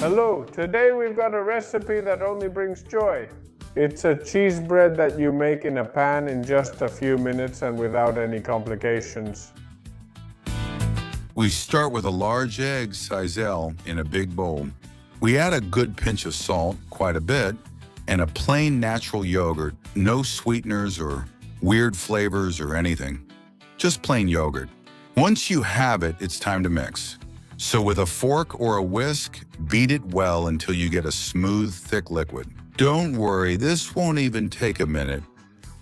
Hello, today we've got a recipe that only brings joy. It's a cheese bread that you make in a pan in just a few minutes and without any complications. We start with a large egg, size L, in a big bowl. We add a good pinch of salt, quite a bit, and a plain natural yogurt, no sweeteners or weird flavors or anything. Just plain yogurt. Once you have it, it's time to mix. So with a fork or a whisk, beat it well until you get a smooth, thick liquid. Don't worry, this won't even take a minute.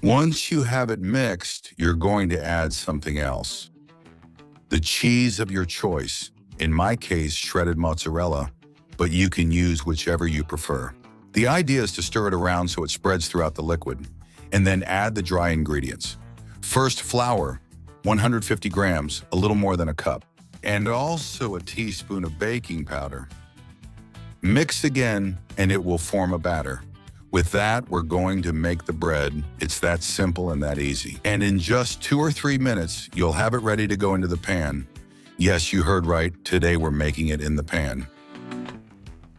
Once you have it mixed, you're going to add something else. The cheese of your choice, in my case, shredded mozzarella, but you can use whichever you prefer. The idea is to stir it around so it spreads throughout the liquid, and then add the dry ingredients. First, flour, 150 grams, a little more than a cup, and also a teaspoon of baking powder. Mix again, and it will form a batter. With that, we're going to make the bread. It's that simple and that easy. And in just 2 or 3 minutes, you'll have it ready to go into the pan. Yes, you heard right. Today, we're making it in the pan.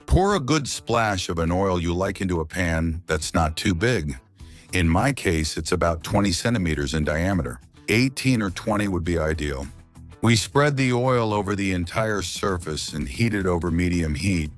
Pour a good splash of an oil you like into a pan that's not too big. In my case, it's about 20 centimeters in diameter. 18 or 20 would be ideal. We spread the oil over the entire surface and heat it over medium heat.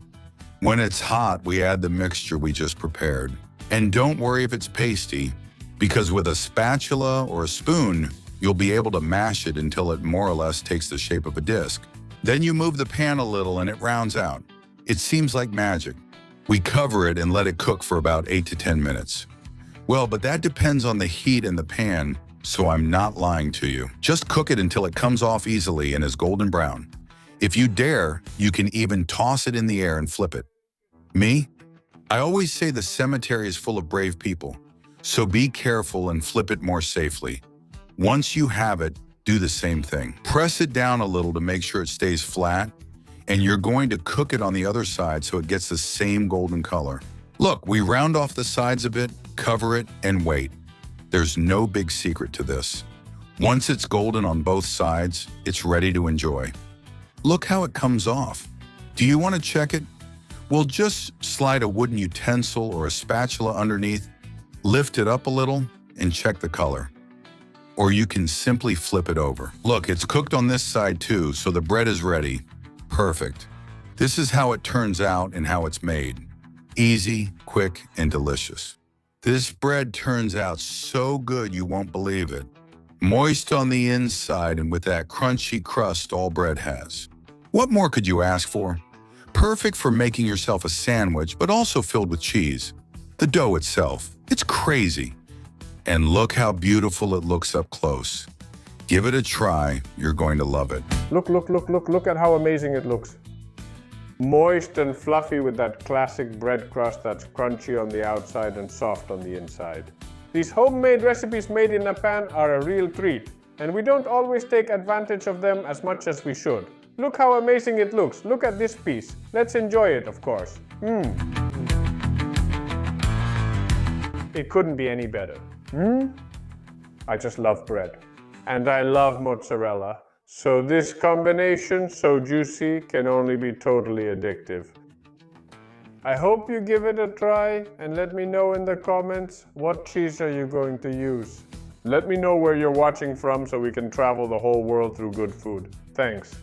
When it's hot, we add the mixture we just prepared. And don't worry if it's pasty, because with a spatula or a spoon, you'll be able to mash it until it more or less takes the shape of a disc. Then you move the pan a little and it rounds out. It seems like magic. We cover it and let it cook for about 8 to 10 minutes. Well, but that depends on the heat in the pan, so I'm not lying to you. Just cook it until it comes off easily and is golden brown. If you dare, you can even toss it in the air and flip it. Me? I always say the cemetery is full of brave people, so be careful and flip it more safely. Once you have it, do the same thing. Press it down a little to make sure it stays flat, and you're going to cook it on the other side so it gets the same golden color. Look, we round off the sides a bit, cover it, and wait. There's no big secret to this. Once it's golden on both sides, it's ready to enjoy. Look how it comes off. Do you want to check it? Well, just slide a wooden utensil or a spatula underneath, lift it up a little, and check the color. Or you can simply flip it over. Look, it's cooked on this side too, so the bread is ready. Perfect. This is how it turns out and how it's made. Easy, quick, and delicious. This bread turns out so good you won't believe it. Moist on the inside and with that crunchy crust all bread has. What more could you ask for? Perfect for making yourself a sandwich, but also filled with cheese. The dough itself, it's crazy. And look how beautiful it looks up close. Give it a try, you're going to love it. Look at how amazing it looks. Moist and fluffy with that classic bread crust that's crunchy on the outside and soft on the inside. These homemade recipes made in a pan are a real treat, and we don't always take advantage of them as much as we should. Look how amazing it looks. Look at this piece. Let's enjoy it, of course. It couldn't be any better. I just love bread. And I love mozzarella. So this combination, so juicy, can only be totally addictive. I hope you give it a try and let me know in the comments what cheese are you going to use. Let me know where you're watching from so we can travel the whole world through good food. Thanks.